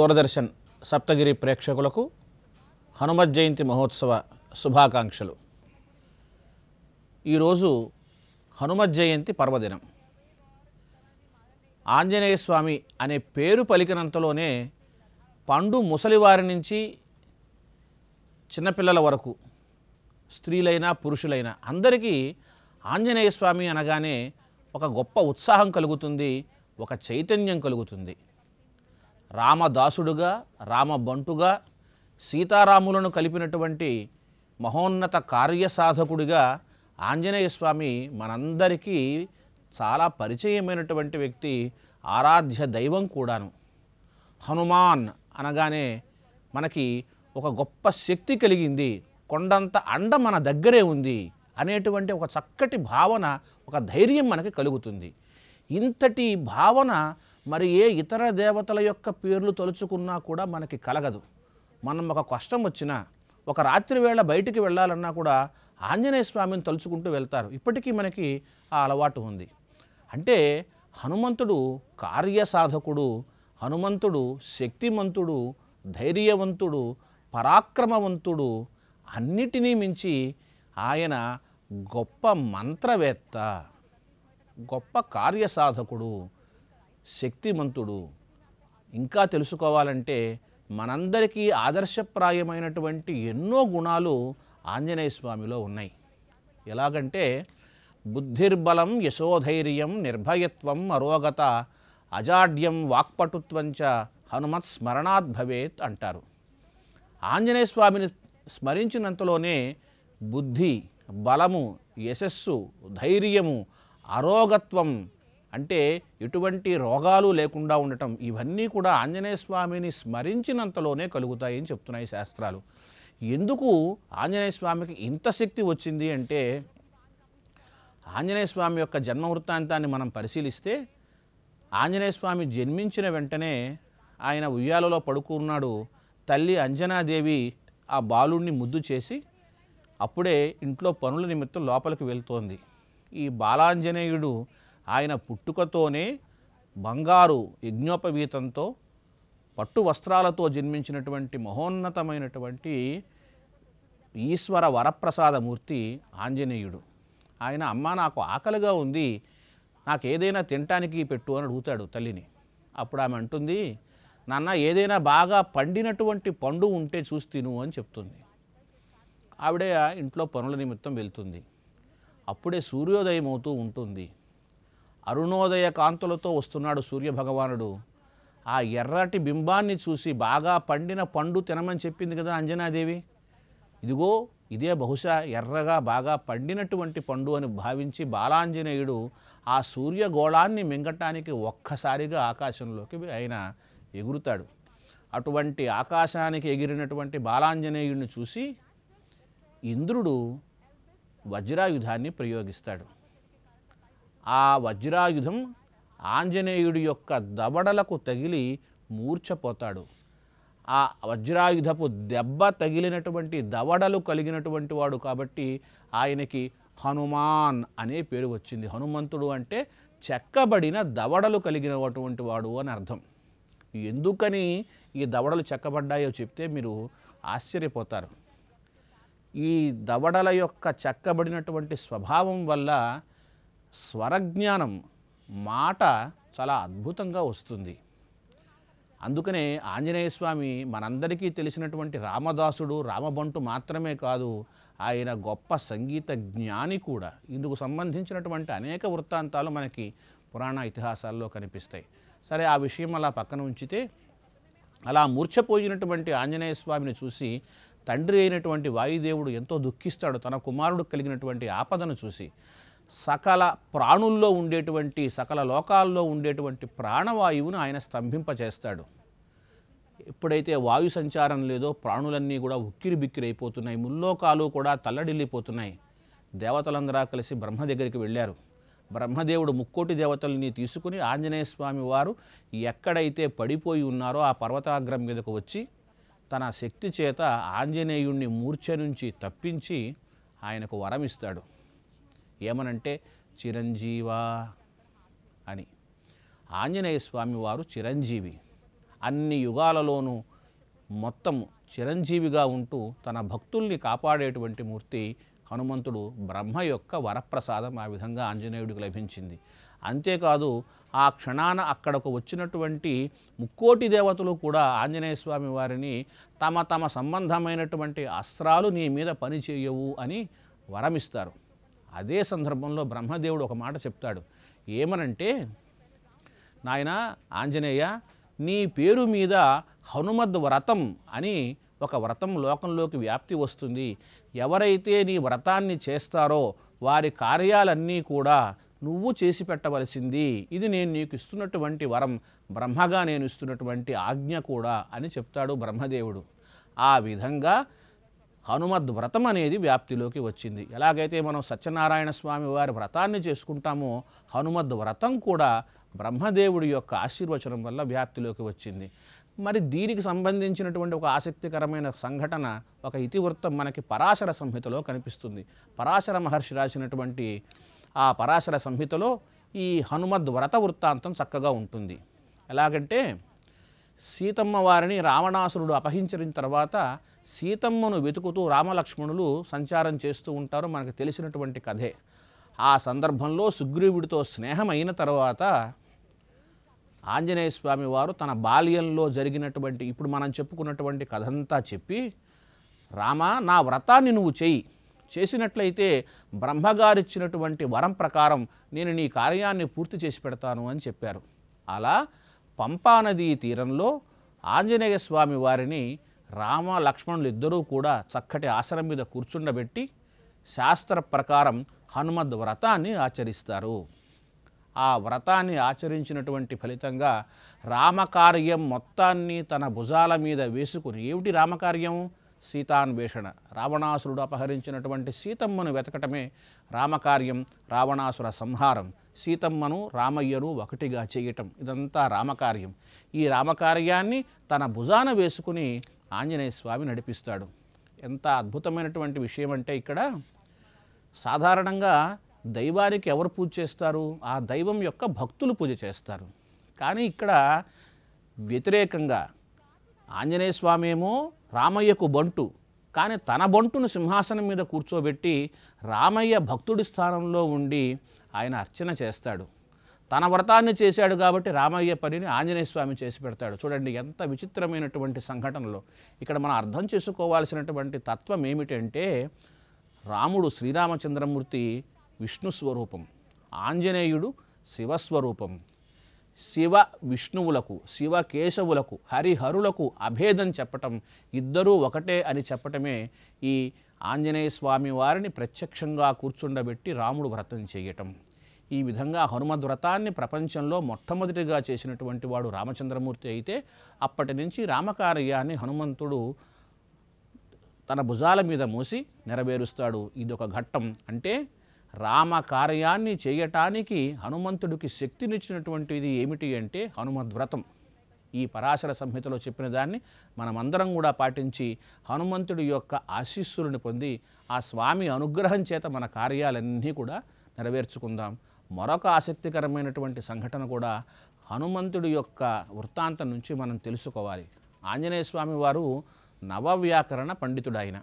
దూరదర్శన్ సప్తగిరి ప్రేక్షకులకు హనుమత్ జయంతి మహోత్సవ శుభాకాంక్షలు. ఈరోజు హనుమత్ జయంతి పర్వదినం. ఆంజనేయ స్వామి అనే పేరు పలికినంతలోనే పండు ముసలివారి నుంచి చిన్నపిల్లల వరకు, స్త్రీలైనా పురుషులైనా అందరికీ ఆంజనేయ స్వామి అనగానే ఒక గొప్ప ఉత్సాహం కలుగుతుంది, ఒక చైతన్యం కలుగుతుంది. రామదాసుడుగా, రామబంటుగా, సీతారాములను కలిపినటువంటి మహోన్నత కార్యసాధకుడిగా ఆంజనేయ స్వామి మనందరికీ చాలా పరిచయమైనటువంటి వ్యక్తి, ఆరాధ్య దైవం కూడాను. హనుమాన్ అనగానే మనకి ఒక గొప్ప శక్తి కలిగింది, కొండంత అండ మన దగ్గరే ఉంది అనేటువంటి ఒక చక్కటి భావన, ఒక ధైర్యం మనకి కలుగుతుంది. ఇంతటి భావన మరి ఏ ఇతర దేవతల యొక్క పేర్లు తలుచుకున్నా కూడా మనకి కలగదు. మనం ఒక కష్టం వచ్చినా, ఒక రాత్రి వేళ బయటికి వెళ్ళాలన్నా కూడా ఆంజనేయ స్వామిని తలుచుకుంటూ వెళ్తారు. ఇప్పటికీ మనకి ఆ అలవాటు ఉంది. అంటే హనుమంతుడు కార్యసాధకుడు, హనుమంతుడు శక్తిమంతుడు, ధైర్యవంతుడు, పరాక్రమవంతుడు, అన్నిటినీ మించి ఆయన గొప్ప మంత్రవేత్త, గొప్ప కార్యసాధకుడు, శక్తిమంతుడు. ఇంకా తెలుసుకోవాలంటే మనందరికీ ఆదర్శప్రాయమైనటువంటి ఎన్నో గుణాలు ఆంజనేయ స్వామిలో ఉన్నాయి. ఎలాగంటే బుద్ధిర్బలం, యశోధైర్యం, నిర్భయత్వం, అరోగత, అజాడ్యం, వాక్పటుత్వంచ హనుమత్ స్మరణాత్ భవేత్ అంటారు. ఆంజనేయ స్వామిని స్మరించినంతలోనే బుద్ధి, బలము, యశస్సు, ధైర్యము, అరోగత్వం అంటే ఎటువంటి రోగాలు లేకుండా ఉండటం, ఇవన్నీ కూడా ఆంజనేయ స్వామిని స్మరించినంతలోనే కలుగుతాయని చెప్తున్నాయి శాస్త్రాలు. ఎందుకు ఆంజనేయ స్వామికి ఇంత శక్తి వచ్చింది అంటే, ఆంజనేయ స్వామి యొక్క జన్మ వృత్తాంతాన్ని మనం పరిశీలిస్తే, ఆంజనేయ స్వామి జన్మించిన వెంటనే ఆయన ఉయ్యాలలో పడుకున్నాడు. తల్లి అంజనాదేవి ఆ బాలుణ్ణి ముద్దు చేసి అప్పుడే ఇంట్లో పనుల నిమిత్తం లోపలికి వెళ్తోంది. ఈ బాలాంజనేయుడు ఆయన పుట్టుకతోనే బంగారు యజ్ఞోపవీతంతో, పట్టు వస్త్రాలతో జన్మించినటువంటి మహోన్నతమైనటువంటి ఈశ్వర వరప్రసాదమూర్తి ఆంజనేయుడు. ఆయన అమ్మ నాకు ఆకలిగా ఉంది, నాకు ఏదైనా తినటానికి పెట్టు అని అడుగుతాడు తల్లిని. అప్పుడు ఆమె అంటుంది, నాన్న ఏదైనా బాగా పండినటువంటి పండు ఉంటే చూసి తిను అని చెప్తుంది. ఆవిడ ఇంట్లో పనుల నిమిత్తం వెళ్తుంది. అప్పుడే సూర్యోదయం అవుతూ ఉంటుంది. అరుణోదయ కాంతులతో వస్తున్నాడు సూర్యభగవానుడు. ఆ ఎర్రటి బింబాన్ని చూసి బాగా పండిన పండు తినమని చెప్పింది కదా అంజనాదేవి, ఇదిగో ఇదే బహుశా ఎర్రగా బాగా పండినటువంటి పండు అని భావించి బాలాంజనేయుడు ఆ సూర్యగోళాన్ని మింగటానికి ఒక్కసారిగా ఆకాశంలోకి ఆయన ఎగురుతాడు. అటువంటి ఆకాశానికి ఎగిరినటువంటి బాలాంజనేయుడిని చూసి ఇంద్రుడు వజ్రాయుధాన్ని ప్రయోగిస్తాడు. ఆ వజ్రాయుధం ఆంజనేయుడి యొక్క దవడలకు తగిలి మూర్ఛపోతాడు. ఆ వజ్రాయుధపు దెబ్బ తగిలినటువంటి దవడలు కలిగినటువంటి వాడు కాబట్టి ఆయనకి హనుమాన్ అనే పేరు వచ్చింది. హనుమంతుడు అంటే చెక్కబడిన దవడలు కలిగినటువంటి వాడు అని అర్థం. ఎందుకని ఈ దవడలు చెక్కబడ్డాయో చెప్తే మీరు ఆశ్చర్యపోతారు. ఈ దవడల యొక్క చెక్కబడినటువంటి స్వభావం వల్ల స్వరజ్ఞానం, మాట చాలా అద్భుతంగా వస్తుంది. అందుకనే ఆంజనేయ స్వామి మనందరికీ తెలిసినటువంటి రామదాసుడు, రామబంటు మాత్రమే కాదు, ఆయన గొప్ప సంగీత జ్ఞాని కూడా. ఇందుకు సంబంధించినటువంటి అనేక వృత్తాంతాలు మనకి పురాణ ఇతిహాసాల్లో కనిపిస్తాయి. సరే, ఆ విషయం అలా పక్కన ఉంచితే, అలా మూర్ఛపోయినటువంటి ఆంజనేయ స్వామిని చూసి తండ్రి అయినటువంటి వాయుదేవుడు ఎంతో దుఃఖిస్తాడు. తన కుమారుడు కలిగినటువంటి ఆపదను చూసి సకల ప్రాణుల్లో ఉండేటువంటి, సకల లోకాల్లో ఉండేటువంటి ప్రాణవాయువును ఆయన స్తంభింపచేస్తాడు. ఎప్పుడైతే వాయు సంచారం లేదో ప్రాణులన్నీ కూడా ఉక్కిరి బిక్కిరి అయిపోతున్నాయి, ముల్లోకాలు కూడా తల్లడిల్లిపోతున్నాయి. దేవతలందరూ కలిసి బ్రహ్మ దగ్గరికి వెళ్ళారు. బ్రహ్మదేవుడు ముక్కోటి దేవతల్ని తీసుకుని ఆంజనేయ స్వామి వారు ఎక్కడైతే పడిపోయి ఉన్నారో ఆ పర్వతాగ్రం మీదకు వచ్చి తన శక్తి చేత ఆంజనేయుణ్ణి మూర్ఛ నుంచి తప్పించి ఆయనకు వరమిస్తాడు. ఏమనంటే చిరంజీవా అని. ఆంజనేయ స్వామి వారు చిరంజీవి. అన్ని యుగాలలోనూ మొత్తం చిరంజీవిగా ఉంటూ తన భక్తుల్ని కాపాడేటువంటి మూర్తి హనుమంతుడు. బ్రహ్మ యొక్క వరప్రసాదం ఆ విధంగా ఆంజనేయుడికి లభించింది. అంతేకాదు ఆ క్షణాన అక్కడకు వచ్చినటువంటి ముక్కోటి దేవతలు కూడా ఆంజనేయ స్వామి వారిని తమ తమ సంబంధమైనటువంటి అస్త్రాలు నీ మీద పనిచేయవు అని వరమిస్తారు. అదే సందర్భంలో బ్రహ్మదేవుడు ఒక మాట చెప్తాడు. ఏమనంటే, నాయన ఆంజనేయ, నీ పేరు మీద హనుమద్ వ్రతం అని ఒక వ్రతం లోకంలోకి వ్యాప్తి వస్తుంది. ఎవరైతే నీ వ్రతాన్ని చేస్తారో వారి కార్యాలన్నీ కూడా నువ్వు చేసి పెట్టవలసింది. ఇది నేను నీకు ఇస్తున్నటువంటి వరం, బ్రహ్మగా నేను ఇస్తున్నటువంటి ఆజ్ఞ కూడా అని చెప్తాడు బ్రహ్మదేవుడు. ఆ విధంగా హనుమద్ వ్రతం అనేది వ్యాప్తిలోకి వచ్చింది. ఎలాగైతే మనం సత్యనారాయణ స్వామి వారి వ్రతాన్ని చేసుకుంటామో హనుమద్ వ్రతం కూడా బ్రహ్మదేవుడి యొక్క ఆశీర్వచనం వల్ల వ్యాప్తిలోకి వచ్చింది. మరి దీనికి సంబంధించినటువంటి ఒక ఆసక్తికరమైన సంఘటన, ఒక ఇతివృత్తం మనకి పరాశర సంహితలో కనిపిస్తుంది. పరాశర మహర్షి రాసినటువంటి ఆ పరాశర సంహితలో ఈ హనుమద్ వ్రత వృత్తాంతం చక్కగా ఉంటుంది. ఎలాగంటే, సీతమ్మ వారిని రావణాసురుడు అపహరించిన తర్వాత సీతమ్మను వెతుకుతూ రామలక్ష్మణులు సంచారం చేస్తూ ఉంటారు. మనకు తెలిసినటువంటి కథే. ఆ సందర్భంలో సుగ్రీవుడితో స్నేహం అయిన తర్వాత ఆంజనేయ స్వామి వారు తన బాల్యంలో జరిగినటువంటి, ఇప్పుడు మనం చెప్పుకున్నటువంటి కథంతా చెప్పి, రామా, నా వ్రతాన్ని నువ్వు చెయ్యి, చేసినట్లయితే బ్రహ్మగారిచ్చినటువంటి వరం ప్రకారం నేను నీ కార్యాన్ని పూర్తి చేసి పెడతాను అని చెప్పారు. అలా పంపానదీ తీరంలో ఆంజనేయ స్వామి వారిని రామ లక్ష్మణులు ఇద్దరూ కూడా చక్కటి ఆసనం మీద కూర్చుండబెట్టి శాస్త్ర ప్రకారం హనుమద్ వ్రతాన్ని ఆచరిస్తారు. ఆ వ్రతాన్ని ఆచరించినటువంటి ఫలితంగా రామకార్యం మొత్తాన్ని తన భుజాల మీద వేసుకుని, ఏమిటి రామకార్యం? సీతాన్వేషణ. రావణాసురుడు అపహరించినటువంటి సీతమ్మను వెతకటమే రామకార్యం, రావణాసుర సంహారం, సీతమ్మను రామయ్యను ఒకటిగా చేయటం, ఇదంతా రామకార్యం. ఈ రామకార్యాన్ని తన భుజాన వేసుకుని ఆంజనేయ స్వామి నడిపిస్తాడు. ఎంత అద్భుతమైనటువంటి విషయం అంటే, ఇక్కడ సాధారణంగా దైవానికి ఎవరు పూజ చేస్తారు? ఆ దైవం యొక్క భక్తులు పూజ చేస్తారు. కానీ ఇక్కడ వ్యతిరేకంగా ఆంజనేయ స్వామి ఏమో రామయ్యకు బంటు, కానీ తన బంటును సింహాసనం మీద కూర్చోబెట్టి రామయ్య భక్తుడి స్థానంలో ఉండి ఆయన అర్చన చేస్తాడు. తన వ్రతాన్ని చేశాడు కాబట్టి రామయ్య పనిని ఆంజనేయ స్వామి చేసి పెడతాడు. చూడండి ఎంత విచిత్రమైనటువంటి సంఘటనలో. ఇక్కడ మనం అర్థం చేసుకోవాల్సినటువంటి తత్వం ఏమిటంటే, రాముడు శ్రీరామచంద్రమూర్తి విష్ణు స్వరూపం, ఆంజనేయుడు శివస్వరూపం. శివ విష్ణువులకు, శివ కేశవులకు, హరిహరులకు అభేదం చెప్పటం, ఇద్దరూ ఒకటే అని చెప్పటమే ఈ ఆంజనేయ స్వామి వారిని ప్రత్యక్షంగా కూర్చుండబెట్టి రాముడు వ్రతం చేయటం. ఈ విధంగా హనుమద్ వ్రతాన్ని ప్రపంచంలో మొట్టమొదటిగా చేసినటువంటి వాడు రామచంద్రమూర్తి అయితే, అప్పటి నుంచి రామకార్యాన్ని హనుమంతుడు తన భుజాల మీద మోసి నెరవేరుస్తాడు. ఇదొక ఘట్టం. అంటే రామకార్యాన్ని చేయటానికి హనుమంతుడికి శక్తినిచ్చినటువంటిది ఏమిటి అంటే హనుమద్వ్రతం. ఈ పరాశర సంహితలో చెప్పిన దాన్ని మనమందరం కూడా పాటించి హనుమంతుడి యొక్క ఆశీస్సులను పొంది ఆ స్వామి అనుగ్రహం చేత మన కార్యాలన్నీ కూడా నెరవేర్చుకుందాం. మరొక ఆసక్తికరమైనటువంటి సంఘటన కూడా హనుమంతుడి యొక్క వృత్తాంతం నుంచి మనం తెలుసుకోవాలి. ఆంజనేయ స్వామి వారు నవవ్యాకరణ పండితుడు. ఆయన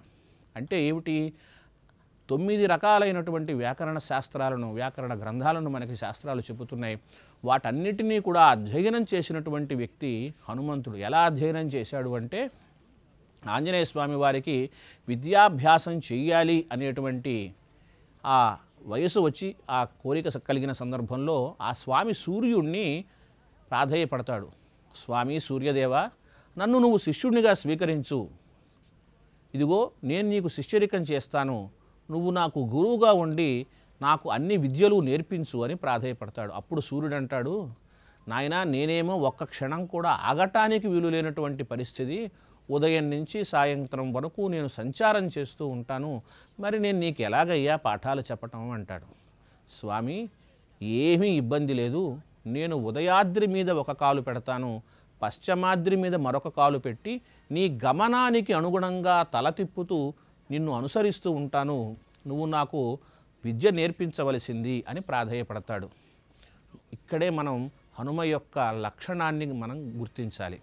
అంటే ఏమిటి? 9 రకాలైనటువంటి వ్యాకరణ శాస్త్రాలను, వ్యాకరణ గ్రంథాలను మనకి శాస్త్రాలు చెబుతున్నాయి. వాటన్నిటినీ కూడా అధ్యయనం చేసినటువంటి వ్యక్తి హనుమంతుడు. ఎలా అధ్యయనం చేశాడు అంటే, ఆంజనేయ స్వామి వారికి విద్యాభ్యాసం చెయ్యాలి అనేటువంటి ఆ వయసు వచ్చి ఆ కోరిక కలిగిన సందర్భంలో ఆ స్వామి సూర్యుడిని ప్రాధేయపడతాడు. స్వామి సూర్యదేవ, నన్ను నువ్వు శిష్యుడినిగా స్వీకరించు, ఇదిగో నేను నీకు శిష్యరికం చేస్తాను, నువ్వు నాకు గురువుగా ఉండి నాకు అన్ని విద్యలు నేర్పించు అని ప్రాధేయపడతాడు. అప్పుడు సూర్యుడు అంటాడు, నాయనా, నేనేమో ఒక్క క్షణం కూడా ఆగటానికి వీలు లేనటువంటి పరిస్థితి, ఉదయం నుంచి సాయంత్రం వరకు నేను సంచారం చేస్తూ ఉంటాను, మరి నేను నీకు ఎలాగయ్యా పాఠాలు చెప్పటం అంటాడు. స్వామి, ఏమీ ఇబ్బంది లేదు, నేను ఉదయాద్రి మీద ఒక కాలు పెడతాను, పశ్చిమాద్రి మీద మరొక కాలు పెట్టి నీ గమనానికి అనుగుణంగా తల తిప్పుతూ నిన్ను అనుసరిస్తూ ఉంటాను, నువ్వు నాకు విద్య నేర్పించవలసింది అని ప్రాధేయపడతాడు. ఇక్కడే మనం హనుమ యొక్క లక్షణాన్ని మనం గుర్తించాలి.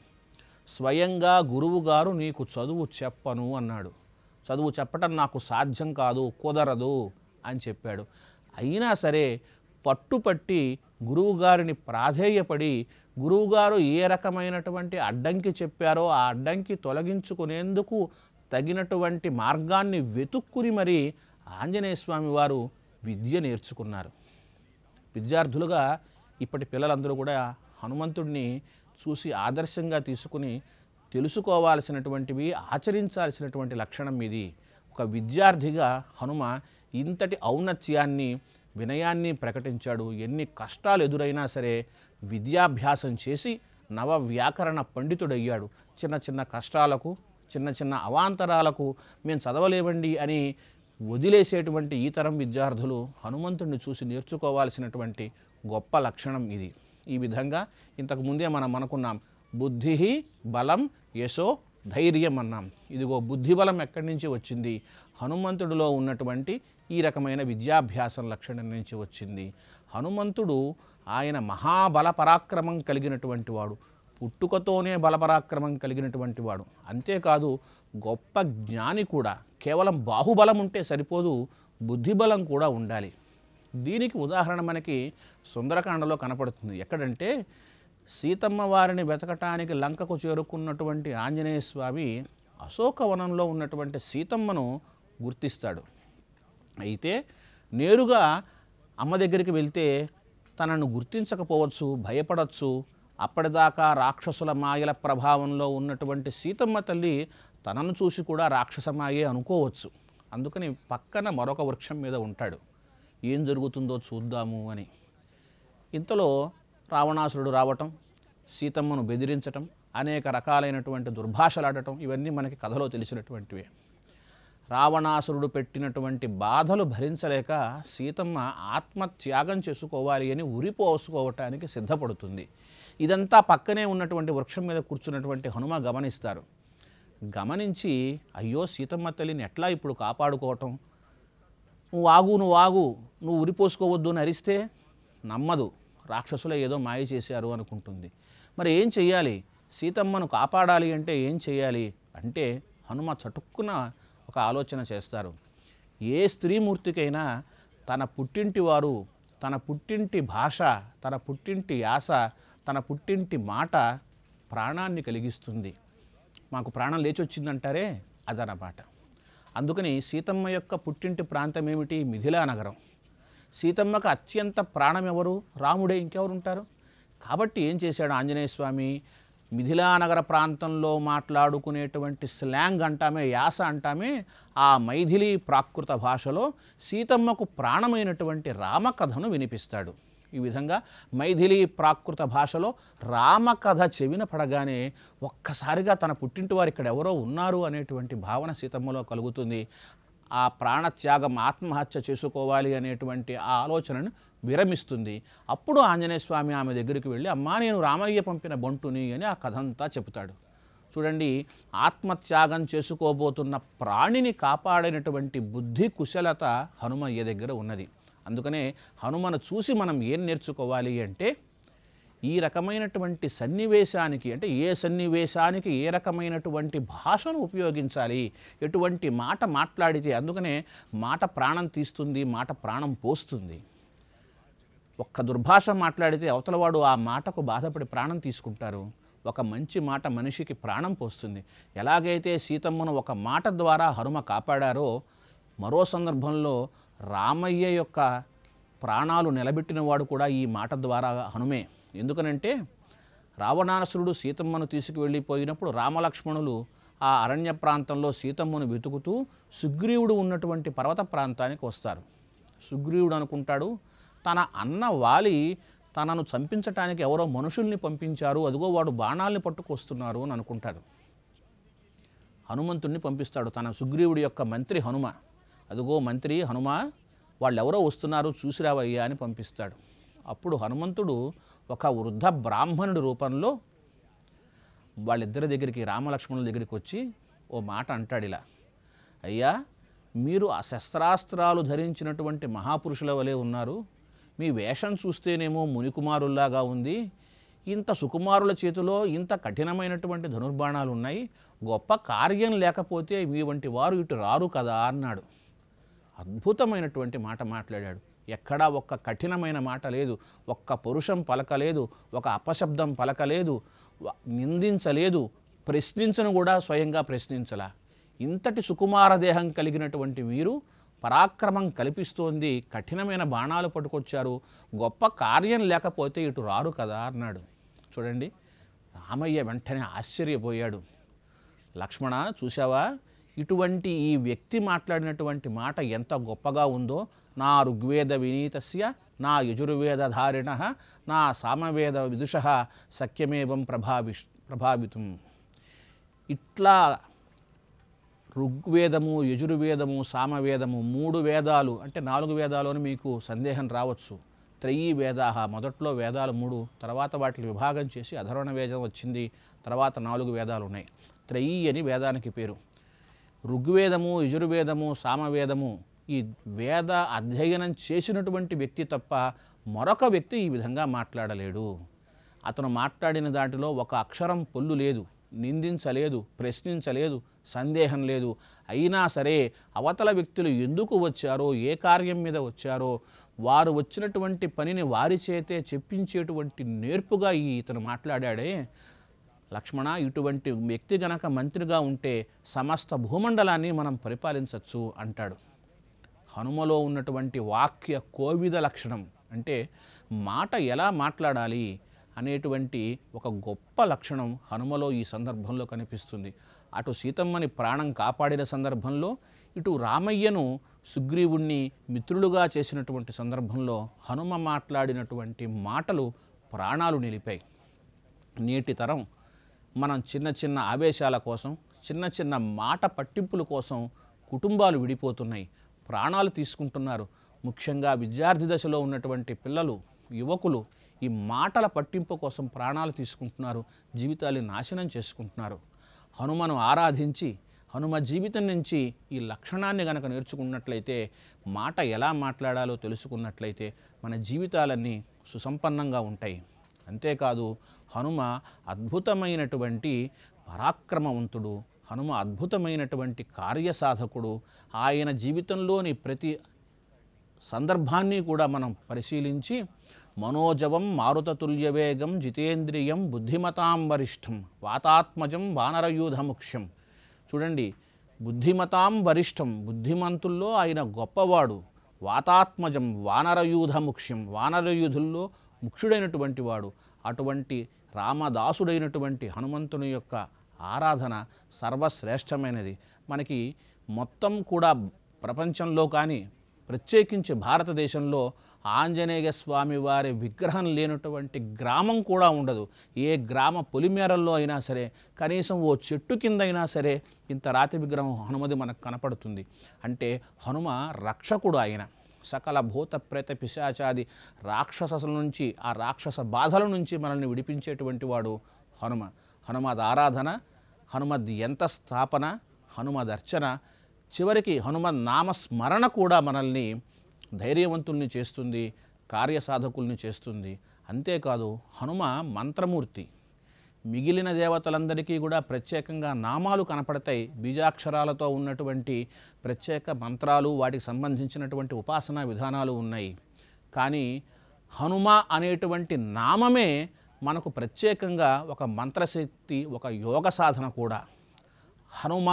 స్వయంగా గురువుగారు నీకు చదువు చెప్పను అన్నాడు. చదువు చెప్పటం నాకు సాధ్యం కాదు, కుదరదు అని చెప్పాడు. అయినా సరే పట్టుపట్టి గురువుగారిని ప్రాధేయపడి గురువుగారు ఏ రకమైనటువంటి అడ్డంకి చెప్పారో ఆ అడ్డంకి తొలగించుకునేందుకు తగినటువంటి మార్గాన్ని వెతుక్కుని మరి ఆంజనేయ స్వామి వారు విద్య నేర్చుకున్నారు. విద్యార్థులుగా ఇప్పటి పిల్లలందరూ కూడా హనుమంతుడిని చూసి ఆదర్శంగా తీసుకుని తెలుసుకోవాల్సినటువంటివి, ఆచరించాల్సినటువంటి లక్షణం ఇది. ఒక విద్యార్థిగా హనుమ ఇంతటి ఔన్నత్యాన్ని, వినయాన్ని ప్రకటించాడు. ఎన్ని కష్టాలు ఎదురైనా సరే విద్యాభ్యాసం చేసి నవ వ్యాకరణ పండితుడయ్యాడు. చిన్న చిన్న కష్టాలకు, చిన్న చిన్న అవాంతరాలకు మేము చదవలేవండి అని వదిలేసేటువంటి ఈ తరం విద్యార్థులు హనుమంతుడిని చూసి నేర్చుకోవాల్సినటువంటి గొప్ప లక్షణం ఇది. ఈ విధంగా ఇంతకుముందే మనం అనుకున్నాం, బుద్ధి బలం యశో ధైర్యం అన్నాం. ఇదిగో బుద్ధిబలం ఎక్కడి నుంచి వచ్చింది? హనుమంతుడిలో ఉన్నటువంటి ఈ రకమైన విద్యాభ్యాసం లక్షణం నుంచి వచ్చింది. హనుమంతుడు ఆయన మహాబల పరాక్రమం కలిగినటువంటి వాడు, పుట్టుకతోనే బలపరాక్రమం కలిగినటువంటి వాడు. అంతేకాదు గొప్ప జ్ఞాని కూడా. కేవలం బాహుబలం ఉంటే సరిపోదు, బుద్ధిబలం కూడా ఉండాలి. దీనికి ఉదాహరణ మనకి సుందరకాండలో కనపడుతుంది. ఎక్కడంటే సీతమ్మ వారిని వెతకటానికి లంకకు చేరుకున్నటువంటి ఆంజనేయ స్వామి అశోకవనంలో ఉన్నటువంటి సీతమ్మను గుర్తిస్తాడు. అయితే నేరుగా అమ్మ దగ్గరికి వెళ్తే తనను గుర్తించకపోవచ్చు, భయపడవచ్చు. అప్పటిదాకా రాక్షసుల మాయల ప్రభావంలో ఉన్నటువంటి సీతమ్మ తల్లి తనను చూసి కూడా రాక్షసమాయే అనుకోవచ్చు. అందుకని పక్కన మరొక వృక్షం మీద ఉంటాడు, ఏం జరుగుతుందో చూద్దాము అని. ఇంతలో రావణాసురుడు రావటం, సీతమ్మను బెదిరించటం, అనేక రకాలైనటువంటి దుర్భాషలాడటం ఇవన్నీ మనకి కథలో తెలిసినటువంటివే. రావణాసురుడు పెట్టినటువంటి బాధలు భరించలేక సీతమ్మ ఆత్మత్యాగం చేసుకోవాలి అని ఉరిపోసుకోవటానికి సిద్ధపడుతుంది. ఇదంతా పక్కనే ఉన్నటువంటి వృక్షం మీద కూర్చున్నటువంటి హనుమ గమనిస్తారు. గమనించి అయ్యో సీతమ్మ తల్లిని ఎట్లా ఇప్పుడు కాపాడుకోవటం, నువ్వు ఆగు, నువ్వు ఉరిపోసుకోవద్దు అని అరిస్తే నమ్మదు, రాక్షసులే ఏదో మాయ చేశారు అనుకుంటుంది. మరి ఏం చెయ్యాలి? సీతమ్మను కాపాడాలి అంటే ఏం చెయ్యాలి అంటే హనుమ చటుక్కున ఒక ఆలోచన చేస్తారు. ఏ స్త్రీమూర్తికైనా తన పుట్టింటి వారు, తన పుట్టింటి భాష, తన పుట్టింటి యాస, తన పుట్టింటి మాట ప్రాణాన్ని కలిగిస్తుంది. మాకు ప్రాణం లేచి వచ్చిందంటారే అదనమాట. అందుకని సీతమ్మ యొక్క పుట్టింటి ప్రాంతం ఏమిటి? మిథిలా నగరం. సీతమ్మకు అత్యంత ప్రాణం ఎవరు? రాముడే, ఇంకెవరు ఉంటారు? కాబట్టి ఏం చేశాడు ఆంజనేయ స్వామి? మిథిలానగర ప్రాంతంలో మాట్లాడుకునేటువంటి స్లాంగ్ అంటామే, యాస అంటామే, ఆ మైథిలి ప్రాకృత భాషలో సీతమ్మకు ప్రాణమైనటువంటి రామకథను వినిపిస్తాడు. ఈ విధంగా మైథిలి ప్రాకృత భాషలో రామకథ చెవిన పడగానే ఒక్కసారిగా తన పుట్టింటి వారు ఇక్కడ ఎవరో ఉన్నారు అనేటువంటి భావన సీతమ్మలో కలుగుతుంది. ఆ ప్రాణత్యాగం, ఆత్మహత్య చేసుకోవాలి అనేటువంటి ఆ ఆలోచనను విరమిస్తుంది. అప్పుడు ఆంజనేయ స్వామి ఆమె దగ్గరికి వెళ్ళి, అమ్మా నేను రామయ్య పంపిన బంటుని అని ఆ కథ అంతా చెబుతాడు. చూడండి, ఆత్మత్యాగం చేసుకోబోతున్న ప్రాణిని కాపాడినటువంటి బుద్ధి కుశలత హనుమయ్య దగ్గర ఉన్నది. అందుకనే హనుమను చూసి మనం ఏం నేర్చుకోవాలి అంటే ఈ రకమైనటువంటి సన్నివేశానికి, అంటే ఏ సన్నివేశానికి ఏ రకమైనటువంటి భాషను ఉపయోగించాలి, ఎటువంటి మాట మాట్లాడితే, అందుకనే మాట ప్రాణం తీస్తుంది, మాట ప్రాణం పోస్తుంది. ఒక్క దుర్భాష మాట్లాడితే అవతలవాడు ఆ మాటకు బాధపడి ప్రాణం తీసుకుంటారు. ఒక మంచి మాట మనిషికి ప్రాణం పోస్తుంది. ఎలాగైతే సీతమ్మను ఒక మాట ద్వారా హనుమ కాపాడారో, మరో సందర్భంలో రామయ్య యొక్క ప్రాణాలు నిలబెట్టిన వాడు కూడా ఈ మాట ద్వారా హనుమే. ఎందుకనంటే రావణాసురుడు సీతమ్మను తీసుకువెళ్ళిపోయినప్పుడు రామలక్ష్మణులు ఆ అరణ్య ప్రాంతంలో సీతమ్మను వెతుకుతూ సుగ్రీవుడు ఉన్నటువంటి పర్వత ప్రాంతానికి వస్తారు. సుగ్రీవుడు అనుకుంటాడు తన అన్న వాలి తనను చంపించటానికి ఎవరో మనుషుల్ని పంపించారు, అదిగో వాడు బాణాల్ని పట్టుకొస్తున్నారు అని అనుకుంటాడు. హనుమంతుణ్ణి పంపిస్తాడు, తన సుగ్రీవుడి యొక్క మంత్రి హనుమ. అదిగో మంత్రి హనుమ, వాళ్ళెవరో వస్తున్నారు చూసిరావయ్యా అని పంపిస్తాడు. అప్పుడు హనుమంతుడు ఒక వృద్ధ బ్రాహ్మణుడి రూపంలో వాళ్ళిద్దరి దగ్గరికి, రామలక్ష్మణుల దగ్గరికి వచ్చి ఓ మాట అంటాడు ఇలా, అయ్యా మీరు ఆ శస్త్రాస్త్రాలు ధరించినటువంటి మహాపురుషుల వలె ఉన్నారు, మీ వేషం చూస్తేనేమో మునికుమారుల్లాగా ఉంది, ఇంత సుకుమారుల చేతిలో ఇంత కఠినమైనటువంటి ధనుర్బాణాలు ఉన్నాయి, గొప్ప కార్యం లేకపోతే మీ వంటి వారు ఇటు రారు కదా అన్నాడు. అద్భుతమైనటువంటి మాట మాట్లాడాడు. ఎక్కడా ఒక్క కఠినమైన మాట లేదు, ఒక్క పరుషం పలకలేదు, ఒక అపశబ్దం పలకలేదు, నిందించలేదు, ప్రశ్నించను కూడా స్వయంగా ప్రశ్నించలా. ఇంతటి సుకుమార దేహం కలిగినటువంటి వీరు పరాక్రమం కల్పిస్తోంది, కఠినమైన బాణాలు పట్టుకొచ్చారు, గొప్ప కార్యం లేకపోతే ఇటు రారు కదా అన్నాడు. చూడండి, రామయ్య వెంటనే ఆశ్చర్యపోయాడు. లక్ష్మణ, చూశావా, ఇటువంటి ఈ వ్యక్తి మాట్లాడినటువంటి మాట ఎంత గొప్పగా ఉందో. నా ఋగ్వేద వినీతస్య నా యజుర్వేదధారిణ నా సామవేద విదుష సఖ్యమేవం ప్రభావితం. ఇట్లా ఋగ్వేదము, యజుర్వేదము, సామవేదము 3 వేదాలు, అంటే 4 వేదాలని మీకు సందేహం రావచ్చు. త్రయీ వేదాహ, మొదట్లో వేదాలు 3, తర్వాత వాటిని విభాగం చేసి అధర్వణ వేదం వచ్చింది, తర్వాత 4 వేదాలు ఉన్నాయి. త్రయీ అని వేదానికి పేరు. ఋగ్వేదము, యజుర్వేదము, సామవేదము ఈ వేద అధ్యయనం చేసినటువంటి వ్యక్తి తప్ప మరొక వ్యక్తి ఈ విధంగా మాట్లాడలేడు. అతను మాట్లాడిన దాంట్లో ఒక అక్షరం పొల్లు లేదు, నిందించలేదు, ప్రశ్నించలేదు, సందేహం లేదు. అయినా సరే అవతల వ్యక్తులు ఎందుకు వచ్చారో, ఏ కార్యం మీద వచ్చారో, వారు వచ్చినటువంటి పనిని వారి చేతే చెప్పించేటువంటి నేర్పుగా ఇతను మాట్లాడాడే. లక్ష్మణ, ఇటువంటి వ్యక్తి గనక మంత్రిగా ఉంటే సమస్త భూమండలాన్ని మనం పరిపాలించవచ్చు అంటాడు. హనుమలో ఉన్నటువంటి వాక్య కోవిద లక్షణం, అంటే మాట ఎలా మాట్లాడాలి అనేటువంటి ఒక గొప్ప లక్షణం హనుమలో ఈ సందర్భంలో కనిపిస్తుంది. అటు సీతమ్మని ప్రాణం కాపాడిన సందర్భంలో, ఇటు రామయ్యను సుగ్రీవుణ్ణి మిత్రులుగా చేసినటువంటి సందర్భంలో హనుమ మాట్లాడినటువంటి మాటలు ప్రాణాలు నిలిపాయి. నేటి తరం మనం చిన్న చిన్న ఆవేశాల కోసం, చిన్న చిన్న మాట పట్టింపుల కోసం కుటుంబాలు విడిపోతున్నాయి, ప్రాణాలు తీసుకుంటున్నారు. ముఖ్యంగా విద్యార్థి దశలో ఉన్నటువంటి పిల్లలు, యువకులు ఈ మాటల పట్టింపు కోసం ప్రాణాలు తీసుకుంటున్నారు, జీవితాలు నాశనం చేసుకుంటున్నారు. హనుమను ఆరాధించి హనుమ జీవితం నుంచి ఈ లక్షణాన్ని గనక నేర్చుకున్నట్లయితే, మాట ఎలా మాట్లాడాలో తెలుసుకున్నట్లయితే మన జీవితాలన్నీ సుసంపన్నంగా ఉంటాయి. అంతేకాదు, హనుమ అద్భుతమైనటువంటి పరాక్రమవంతుడు, హనుమ అద్భుతమైనటువంటి కార్యసాధకుడు. ఆయన జీవితంలోని ప్రతి సందర్భాన్ని కూడా మనం పరిశీలించి, మనోజవం మారుతతుల్యవేగం జితేంద్రియం బుద్ధిమతాం వరిష్టం వాతాత్మజం వానరయూధముఖ్యం. చూడండి, బుద్ధిమతాం వరిష్టం, బుద్ధిమంతుల్లో ఆయన గొప్పవాడు. వాతాత్మజం వానరయూధముఖ్యం, వానరయూధుల్లో ముఖ్యుడైనటువంటి వాడు. అటువంటి రామదాసుడైనటువంటి హనుమంతుని యొక్క ఆరాధన సర్వశ్రేష్టమైనది. మనకి మొత్తం కూడా ప్రపంచంలో కానీ ప్రత్యేకించి భారతదేశంలో ఆంజనేయ స్వామి వారి విగ్రహం లేనటువంటి గ్రామం కూడా ఉండదు. ఏ గ్రామ పొలిమేరల్లో అయినా సరే, కనీసం ఓ చెట్టు కింద అయినా సరే ఇంత రాతి విగ్రహం హనుమది మనకు కనపడుతుంది. అంటే హనుమ రక్షకుడు. ఆయన సకల భూత ప్రేత పిశాచాది రాక్షసుల నుంచి, ఆ రాక్షస బాధల నుంచి మనల్ని విడిపించేటువంటి వాడు హనుమ. హనుమద్ ఆరాధన, హనుమద్ ఎంత స్థాపన, హనుమద్ అర్చన, చివరికి హనుమన్ నామస్మరణ కూడా మనల్ని ధైర్యవంతుల్ని చేస్తుంది, కార్యసాధకుల్ని చేస్తుంది. అంతేకాదు, హనుమ మంత్రమూర్తి. మిగిలిన దేవతలందరికీ కూడా ప్రత్యేకంగా నామాలు కనపడతాయి, బీజాక్షరాలతో ఉన్నటువంటి ప్రత్యేక మంత్రాలు, వాటికి సంబంధించినటువంటి ఉపాసనా విధానాలు ఉన్నాయి. కానీ హనుమ అనేటువంటి నామమే మనకు ప్రత్యేకంగా ఒక మంత్రశక్తి, ఒక యోగ సాధన కూడా. హనుమ,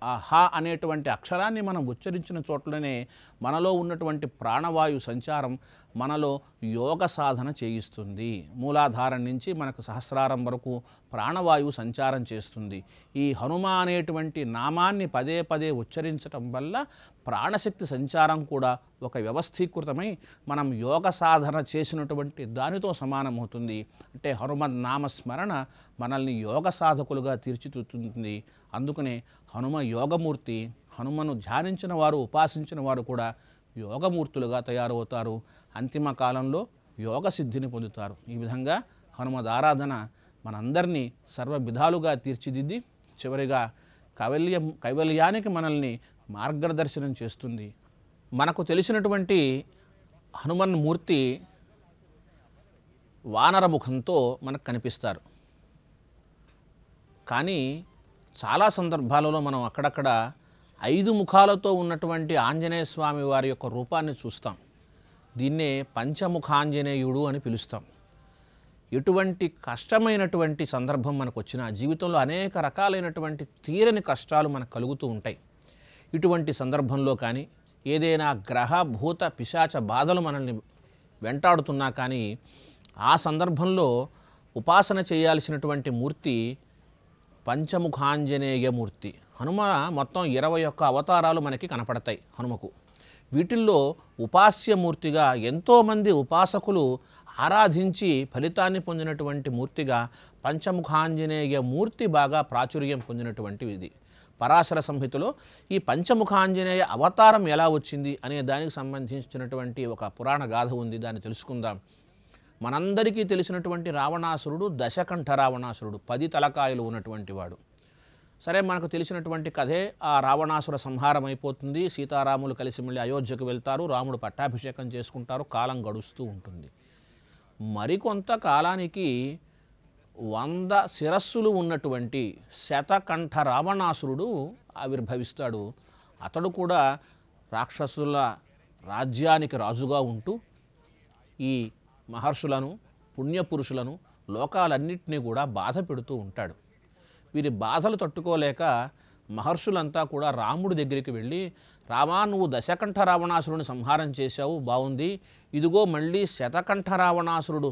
ఆ హ అనేటువంటి అక్షరాన్ని మనం ఉచ్చరించిన చోట్లనే మనలో ఉన్నటువంటి ప్రాణవాయు సంచారం మనలో యోగ సాధన చేయిస్తుంది. మూలాధారం నుంచి మనకు సహస్రారం వరకు ప్రాణవాయువు సంచారం చేస్తుంది. ఈ హనుమ అనేటువంటి నామాన్ని పదే పదే ఉచ్చరించటం వల్ల ప్రాణశక్తి సంచారం కూడా ఒక వ్యవస్థీకృతమై మనం యోగ సాధన చేసినటువంటి దానితో సమానమవుతుంది. అంటే హనుమద్ నామస్మరణ మనల్ని యోగ సాధకులుగా తీర్చిదిద్దుతుంది. అందుకనే హనుమ యోగమూర్తి. హనుమను ధ్యానించిన వారు, ఉపాసించిన వారు కూడా యోగమూర్తులుగా తయారవుతారు. అంతిమ కాలంలో యోగ సిద్ధిని పొందుతారు. ఈ విధంగా హనుమద్ ఆరాధన మనందరినీ సర్వ విధాలుగా తీర్చిదిద్ది చివరిగా కైవల్యానికి మనల్ని మార్గదర్శనం చేస్తుంది. మనకు తెలిసినటువంటి హనుమన్ మూర్తి వానర ముఖంతో మనకు కనిపిస్తారు. కానీ చాలా సందర్భాలలో మనం అక్కడక్కడ 5 ముఖాలతో ఉన్నటువంటి ఆంజనేయ స్వామి వారి యొక్క రూపాన్ని చూస్తాం. దీన్నే పంచముఖాంజనేయుడు అని పిలుస్తాం. ఎటువంటి కష్టమైనటువంటి సందర్భం మనకు వచ్చినా, జీవితంలో అనేక రకాలైనటువంటి తీరని కష్టాలు మనకు కలుగుతూ ఉంటాయి. ఇటువంటి సందర్భంలో కానీ, ఏదైనా గ్రహ భూత పిశాచ బాధలు మనల్ని వెంటాడుతున్నా కానీ, ఆ సందర్భంలో ఉపాసన చేయాల్సినటువంటి మూర్తి పంచముఖాంజనేయమూర్తి. హనుమ మొత్తం 21 అవతారాలు మనకి కనపడతాయి హనుమకు. వీటిల్లో ఉపాస్యమూర్తిగా ఎంతోమంది ఉపాసకులు ఆరాధించి ఫలితాన్ని పొందినటువంటి మూర్తిగా పంచముఖాంజనేయ మూర్తి బాగా ప్రాచుర్యం పొందినటువంటిది ఇది. పరాశర సంహితలో ఈ పంచముఖాంజనేయ అవతారం ఎలా వచ్చింది అనే దానికి సంబంధించినటువంటి ఒక పురాణ గాథ ఉంది. దాన్ని తెలుసుకుందాం. మనందరికీ తెలిసినటువంటి రావణాసురుడు దశకంఠ రావణాసురుడు, 10 తలకాయలు ఉన్నటువంటి వాడు. సరే, మనకు తెలిసినటువంటి కథే. ఆ రావణాసుర సంహారం అయిపోతుంది. సీతారాములు కలిసి మళ్ళీ అయోధ్యకు వెళ్తారు. రాముడు పట్టాభిషేకం చేసుకుంటారు. కాలం గడుస్తూ ఉంటుంది. మరికొంత కాలానికి 100 శిరస్సులు ఉన్నటువంటి శతకంఠ రావణాసురుడు ఆవిర్భవిస్తాడు. అతడు కూడా రాక్షసుల రాజ్యానికి రాజుగా ఉంటూ ఈ మహర్షులను, పుణ్యపురుషులను, లోకాలన్నింటినీ కూడా బాధ పెడుతూ ఉంటాడు. వీరి బాధలు తట్టుకోలేక మహర్షులంతా కూడా రాముడి దగ్గరికి వెళ్ళి, రామా, నువ్వు దశకంఠ రావణాసురుని సంహారం చేశావు, బాగుంది. ఇదిగో మళ్ళీ శతకంఠ రావణాసురుడు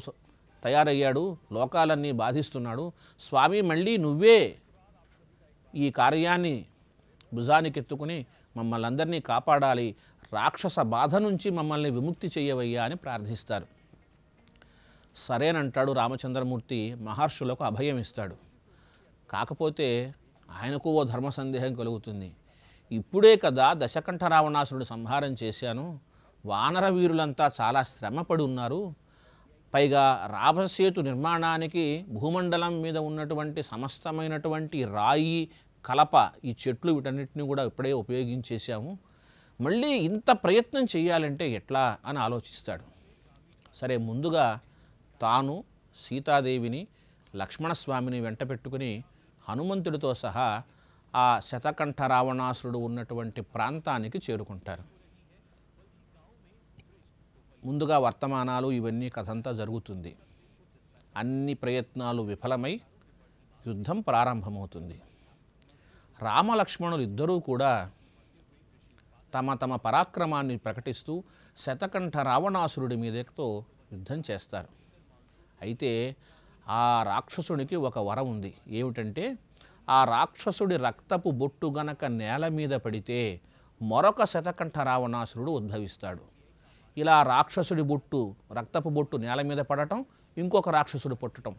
తయారయ్యాడు, లోకాలన్నీ బాధిస్తున్నాడు. స్వామి, మళ్ళీ నువ్వే ఈ కార్యాన్ని భుజానికెత్తుకుని మమ్మల్ని అందరినీ కాపాడాలి, రాక్షస బాధ నుంచి మమ్మల్ని విముక్తి చేయవయ్యా అని ప్రార్థిస్తారు. సరేనంటాడు రామచంద్రమూర్తి. మహర్షులకు అభయం ఇస్తాడు. కాకపోతే ఆయనకు ఓ ధర్మ సందేహం కలుగుతుంది. ఇప్పుడే కదా దశకంఠ రావణాసురుడు సంహారం చేశాను, వానర వీరులంతా చాలా శ్రమపడి ఉన్నారు. పైగా రామసేతు నిర్మాణానికి భూమండలం మీద ఉన్నటువంటి సమస్తమైనటువంటి రాయి, కలప, ఈ చెట్లు, వీటన్నిటిని కూడా ఇప్పుడే ఉపయోగించేశాము. మళ్ళీ ఇంత ప్రయత్నం చేయాలంటే ఎట్లా అని ఆలోచిస్తాడు. సరే, ముందుగా తాను సీతాదేవిని, లక్ష్మణస్వామిని వెంట పెట్టుకుని హనుమంతుడితో సహా ఆ శతకంఠ రావణాసురుడు ఉన్నటువంటి ప్రాంతానికి చేరుకుంటారు. ముందుగా వర్తమానాలు ఇవన్నీ కథంతా జరుగుతుంది. అన్ని ప్రయత్నాలు విఫలమై యుద్ధం ప్రారంభమవుతుంది. రామలక్ష్మణులు ఇద్దరూ కూడా తమ తమ పరాక్రమాన్ని ప్రకటిస్తూ శతకంఠ రావణాసురుడి మీదతో యుద్ధం చేస్తారు. అయితే ఆ రాక్షసునికి ఒక వరం ఉంది. ఏమిటంటే, ఆ రాక్షసుడి రక్తపు బొట్టు గనక నేల మీద పడితే మరొక శతకంఠ రావణాసురుడు ఉద్భవిస్తాడు. ఇలా రాక్షసుడి బొట్టు, రక్తపు బొట్టు నేల మీద పడటం, ఇంకొక రాక్షసుడు పుట్టడం.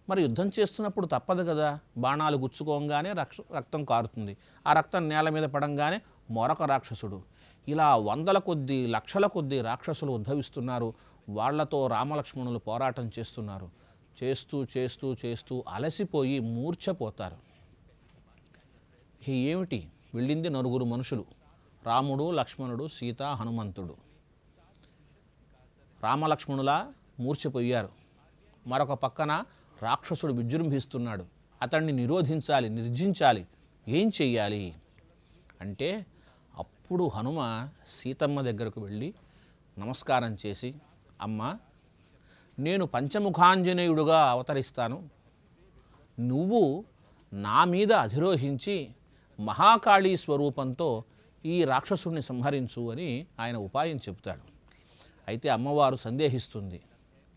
మరి యుద్ధం చేస్తున్నప్పుడు తప్పదు కదా, బాణాలు గుచ్చుకోగానే రక్తం కారుతుంది. ఆ రక్తం నేల మీద పడంగానే మరొక రాక్షసుడు. ఇలా వందల కొద్దీ, లక్షల కొద్దీ రాక్షసులు ఉద్భవిస్తున్నారు. వాళ్లతో రామలక్ష్మణులు పోరాటం చేస్తున్నారు. చేస్తూ చేస్తూ చేస్తూ అలసిపోయి మూర్ఛపోతారు. ఏమిటి, వెళ్ళింది 9 మనుషులు, రాముడు, లక్ష్మణుడు, సీత, హనుమంతుడు. రామలక్ష్మణులా మూర్ఛపోయారు. మరొక పక్కన రాక్షసుడు విజృంభిస్తున్నాడు. అతన్ని నిరోధించాలి, నిర్జించాలి. ఏం చెయ్యాలి అంటే, అప్పుడు హనుమ సీతమ్మ దగ్గరకు వెళ్ళి నమస్కారం చేసి, అమ్మ, నేను పంచముఖాంజనేయుడుగా అవతరిస్తాను, నువ్వు నా మీద అధిరోహించి మహాకాళీ స్వరూపంతో ఈ రాక్షసుడిని సంహరించు అని ఆయన ఉపాయం చెబుతాడు. అయితే అమ్మవారు సందేహిస్తుంది.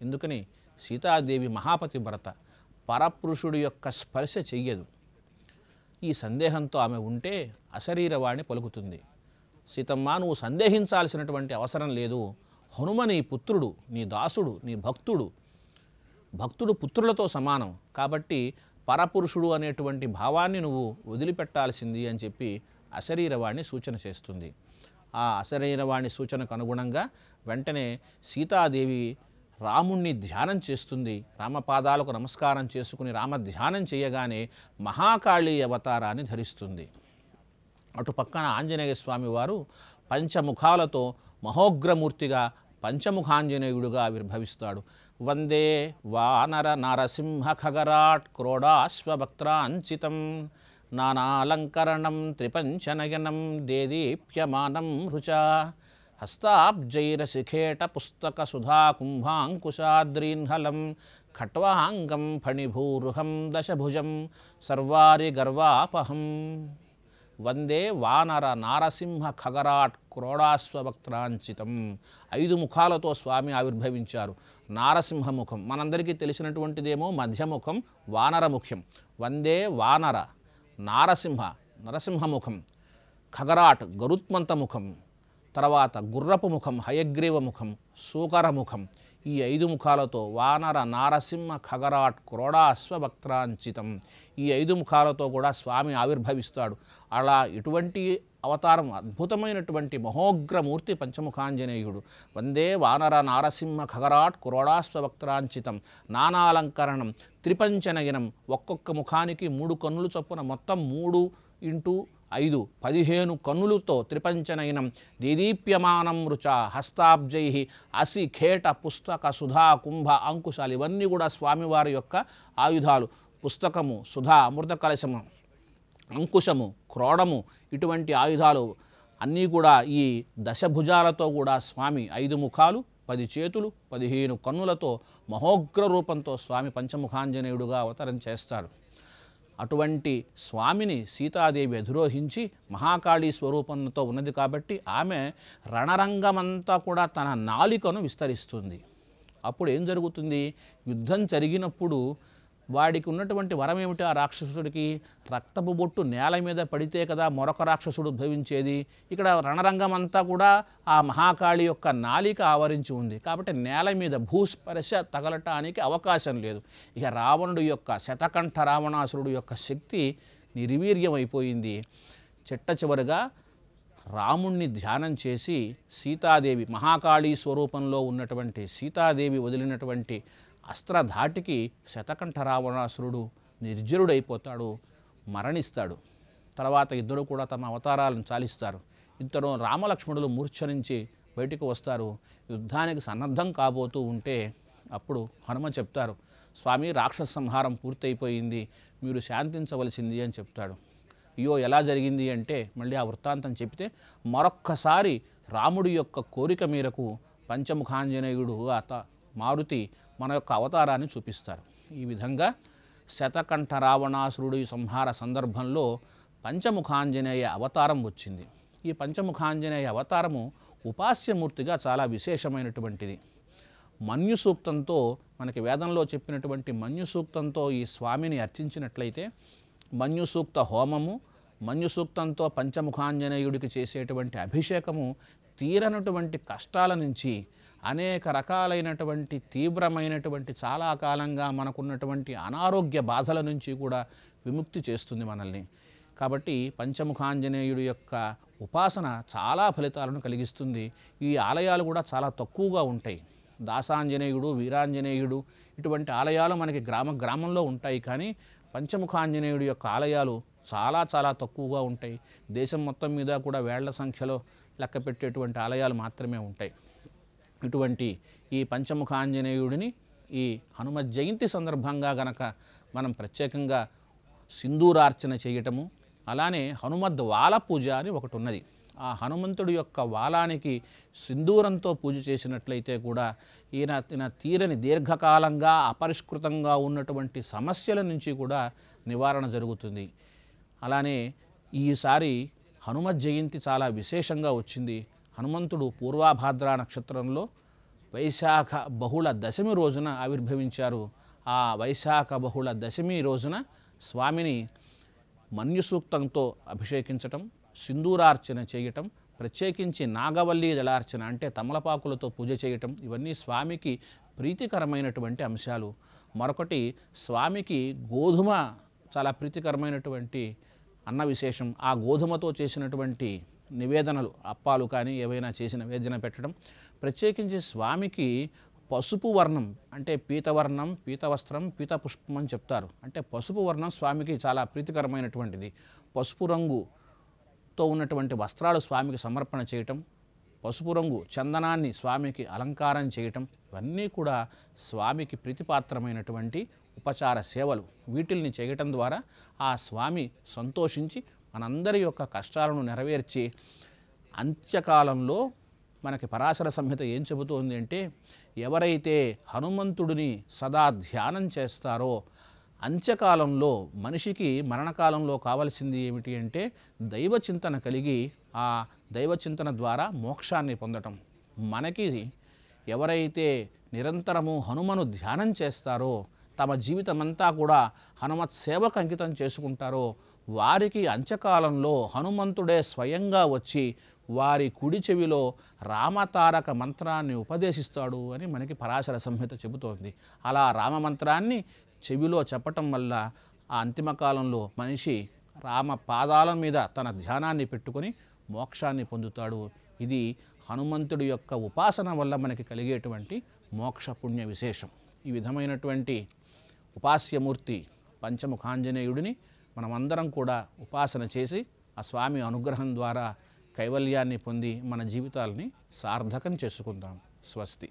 ఎందుకని? సీతాదేవి మహాపతి భరత, పరపురుషుడి యొక్క స్పర్శ చెయ్యదు. ఈ సందేహంతో ఆమె ఉంటే అశరీరవాణి పలుకుతుంది. సీతమ్మ, నువ్వు సందేహించాల్సినటువంటి అవసరం లేదు. హనుమ నీ పుత్రుడు, నీ దాసుడు, నీ భక్తుడు. భక్తుడు పుత్రులతో సమానం. కాబట్టి పరపురుషుడు అనేటువంటి భావాన్ని నువ్వు వదిలిపెట్టాల్సింది అని చెప్పి అశరీరవాణి సూచన చేస్తుంది. ఆ అశరీరవాణి సూచనకు అనుగుణంగా వెంటనే సీతాదేవి రాముణ్ణి ధ్యానం చేస్తుంది. రామపాదాలకు నమస్కారం చేసుకుని రామ ధ్యానం చేయగానే మహాకాళీ అవతారాన్ని ధరిస్తుంది. అటు పక్కన ఆంజనేయ స్వామి వారు పంచముఖాలతో మహోగ్రమూర్తిగా పంచముఖాంజనేయుడుగా ఆవిర్భవిస్తాడు. వందే వానర నరసింహ ఖగరాట్ క్రోడాశ్వవక్త్రాంచితం నానాలంకరణం త్రిపంచనయనం దేదీప్యమానం రుచా హస్తాబ్జైరశిఖేట పుస్తక సుధాకుంభాంకుశాద్రీన్హలం ఖట్వాంగం ఫణిభూరుహం దశభుజం సర్వారి గర్వాపహం. వందే వానర నారసింహ ఖగరాట్ క్రోడాశ్వవక్త్రాంచితం. 5 ముఖాలతో స్వామి ఆవిర్భవించారు. నారసింహముఖం మనందరికీ తెలిసినటువంటిదేమో మధ్యముఖం వానరముఖ్యం. వందే వానర నరసింహముఖం, ఖగరాట్ గరుత్మంత ముఖం, తర్వాత గుర్రపు ముఖం హయగ్రీవ ముఖం, సూకరముఖం. ఈ 5 ముఖాలతో వానర నారసింహ ఖగరాట్ క్రోడాశ్వవక్త్రాంచితం. ఈ 5 ముఖాలతో కూడా స్వామి ఆవిర్భవిస్తాడు. అలా ఇటువంటి అవతారం అద్భుతమైనటువంటి మహోగ్రమూర్తి పంచముఖాంజనేయుడు. వందే వానర నారసింహ ఖగరాట్ క్రోడాశ్వవక్త్రాంచితం నానాలంకరణం త్రిపంచనయనం. ఒక్కొక్క ముఖానికి 3 కన్నులు చొప్పున మొత్తం 3 × 5 15 కన్నులతో త్రిపంచనయనం దేదీప్యమానం రుచా హస్తాబ్జై అసిఖేట పుస్తక సుధా కుంభ అంకుశాలు. ఇవన్నీ కూడా స్వామివారి యొక్క ఆయుధాలు. పుస్తకము, సుధా, అమృత కలశము, అంకుశము, క్రోడము, ఇటువంటి ఆయుధాలు అన్నీ కూడా ఈ దశభుజాలతో కూడా స్వామి 5 ముఖాలు 10 చేతులు 15 కన్నులతో మహోగ్ర రూపంతో స్వామి పంచముఖాంజనేయుడుగా అవతరం చేస్తాడు. అటువంటి స్వామిని సీతాదేవి అధిరోహించి మహాకాళీ స్వరూపంతో ఉన్నది కాబట్టి ఆమె రణరంగమంతా కూడా తన నాలికను విస్తరిస్తుంది. అప్పుడు ఏం జరుగుతుంది? యుద్ధం జరిగినప్పుడు వాడికి ఉన్నటువంటి వరం ఏమిటి? ఆ రాక్షసుడికి రక్తపు బొట్టు నేల మీద పడితే కదా మరొక రాక్షసుడు ఉద్భవించేది. ఇక్కడ రణరంగం అంతా కూడా ఆ మహాకాళి యొక్క నాలిక ఆవరించి ఉంది కాబట్టి నేల మీద భూస్పర్శ తగలటానికి అవకాశం లేదు. ఇక రావణుడు యొక్క శతకంఠ రావణాసురుడు యొక్క శక్తి నిర్వీర్యమైపోయింది. చిట్ట చివరిగా రాముణ్ణి ధ్యానం చేసి సీతాదేవి మహాకాళీ స్వరూపంలో ఉన్నటువంటి సీతాదేవి వదిలినటువంటి అస్త్రధాటికి శతకంఠ రావణాసురుడు నిర్జరుడైపోతాడు, మరణిస్తాడు. తర్వాత ఇద్దరు కూడా తమ అవతారాలను చాలిస్తారు. ఇంతలో రామలక్ష్మణులు మూర్ఛ నుంచి బయటికి వస్తారు. యుద్ధానికి సన్నద్ధం కాబోతూ ఉంటే అప్పుడు హనుమ చెప్తారు, స్వామి రాక్షస సంహారం పూర్తయిపోయింది, మీరు శాంతించవలసింది అని చెప్తాడు. అయ్యో ఎలా జరిగింది అంటే మళ్ళీ ఆ వృత్తాంతం చెప్తే మరొక్కసారి రాముడి యొక్క కోరిక మేరకు పంచముఖాంజనేయుడు మారుతి మన యొక్క అవతారాన్ని చూపిస్తారు. ఈ విధంగా శతకంఠ రావణాసురుడి సంహార సందర్భంలో పంచముఖాంజనేయ అవతారం వచ్చింది. ఈ పంచముఖాంజనేయ అవతారము ఉపాస్యమూర్తిగా చాలా విశేషమైనటువంటిది. మన్యు సూక్తంతో మనకి వేదంలో చెప్పినటువంటి మన్యు సూక్తంతో ఈ స్వామిని అర్చించినట్లయితే మన్యు సూక్త హోమము, మన్యు సూక్తంతో పంచముఖాంజనేయుడికి చేసేటువంటి అభిషేకము తీరనటువంటి కష్టాల నుంచి అనేక రకాలైనటువంటి తీవ్రమైనటువంటి చాలా కాలంగా మనకున్నటువంటి అనారోగ్య బాధల నుంచి కూడా విముక్తి చేస్తుంది మనల్ని. కాబట్టి పంచముఖాంజనేయుడి యొక్క ఉపాసన చాలా ఫలితాలను కలిగిస్తుంది. ఈ ఆలయాలు కూడా చాలా తక్కువగా ఉంటాయి. దాసాంజనేయుడు, వీరాంజనేయుడు ఇటువంటి ఆలయాలు మనకి గ్రామంలో ఉంటాయి. కానీ పంచముఖాంజనేయుడి యొక్క ఆలయాలు చాలా చాలా తక్కువగా ఉంటాయి. దేశం మొత్తం మీద కూడా వేళ్ల సంఖ్యలో లెక్క పెట్టేటువంటి ఆలయాలు మాత్రమే ఉంటాయి. ఇటువంటి ఈ పంచముఖాంజనేయుడిని ఈ హనుమ జయంతి సందర్భంగా గనక మనం ప్రత్యేకంగా సింధూరార్చన చేయటము, అలానే హనుమద్ వాల పూజ అని ఒకటి ఉన్నది. ఆ హనుమంతుడి యొక్క వాలానికి సింధూరంతో పూజ చేసినట్లయితే కూడా ఈయన తీరని దీర్ఘకాలంగా అపరిష్కృతంగా ఉన్నటువంటి సమస్యల నుంచి కూడా నివారణ జరుగుతుంది. అలానే ఈసారి హనుమ జయంతి చాలా విశేషంగా వచ్చింది. హనుమంతుడు పూర్వాభాద్ర నక్షత్రంలో వైశాఖ బహుళ దశమి రోజున ఆవిర్భవించారు. ఆ వైశాఖ బహుళ దశమి రోజున స్వామిని మన్యు సూక్తంతో అభిషేకించటం, సింధూరార్చన చేయటం, ప్రత్యేకించి నాగవల్లి దళార్చన అంటే తమలపాకులతో పూజ చేయటం, ఇవన్నీ స్వామికి ప్రీతికరమైనటువంటి అంశాలు. మరొకటి స్వామికి గోధుమ చాలా ప్రీతికరమైనటువంటి అన్న విశేషం. ఆ గోధుమతో చేసినటువంటి నివేదనలు, అప్పాలు కానీ ఏవైనా చేసి నివేదన పెట్టడం. ప్రత్యేకించి స్వామికి పసుపు వర్ణం అంటే పీతవర్ణం, పీతవస్త్రం, పీతపుష్పం అని చెప్తారు. అంటే పసుపు వర్ణం స్వామికి చాలా ప్రీతికరమైనటువంటిది. పసుపు రంగుతో ఉన్నటువంటి వస్త్రాలు స్వామికి సమర్పణ చేయటం, పసుపు రంగు చందనాన్ని స్వామికి అలంకారం చేయటం, ఇవన్నీ కూడా స్వామికి ప్రీతిపాత్రమైనటువంటి ఉపచార సేవలు. వీటిల్ని చేయటం ద్వారా ఆ స్వామి సంతోషించి మనందరి యొక్క కష్టాలను నెరవేర్చి అంత్యకాలంలో మనకి పరాశర సంహిత ఏం చెబుతోంది అంటే, ఎవరైతే హనుమంతుడిని సదా ధ్యానం చేస్తారో అంత్యకాలంలో మనిషికి మరణకాలంలో కావలసింది ఏమిటి అంటే దైవచింతన కలిగి ఆ దైవచింతన ద్వారా మోక్షాన్ని పొందటం. మనకి ఎవరైతే నిరంతరము హనుమను ధ్యానం చేస్తారో, తమ జీవితమంతా కూడా హనుమత్ సేవకు అంకితం చేసుకుంటారో, వారికి అంత్యకాలంలో హనుమంతుడే స్వయంగా వచ్చి వారి కుడి చెవిలో రామతారక మంత్రాన్ని ఉపదేశిస్తాడు అని మనకి పరాశర సంహిత చెబుతోంది. అలా రామమంత్రాన్ని చెవిలో చెప్పటం వల్ల ఆ అంతిమ కాలంలో మనిషి రామ పాదాల మీద తన ధ్యానాన్ని పెట్టుకొని మోక్షాన్ని పొందుతాడు. ఇది హనుమంతుడి యొక్క ఉపాసన వల్ల మనకి కలిగేటువంటి మోక్ష పుణ్య విశేషం. ఈ విధమైనటువంటి ఉపాస్యమూర్తి పంచముఖాంజనేయుడిని మనమందరం కూడా ఉపాసన చేసి ఆ స్వామి అనుగ్రహం ద్వారా కైవల్యాన్ని పొంది మన జీవితాలని సార్థకం చేసుకుందాం. స్వస్తి.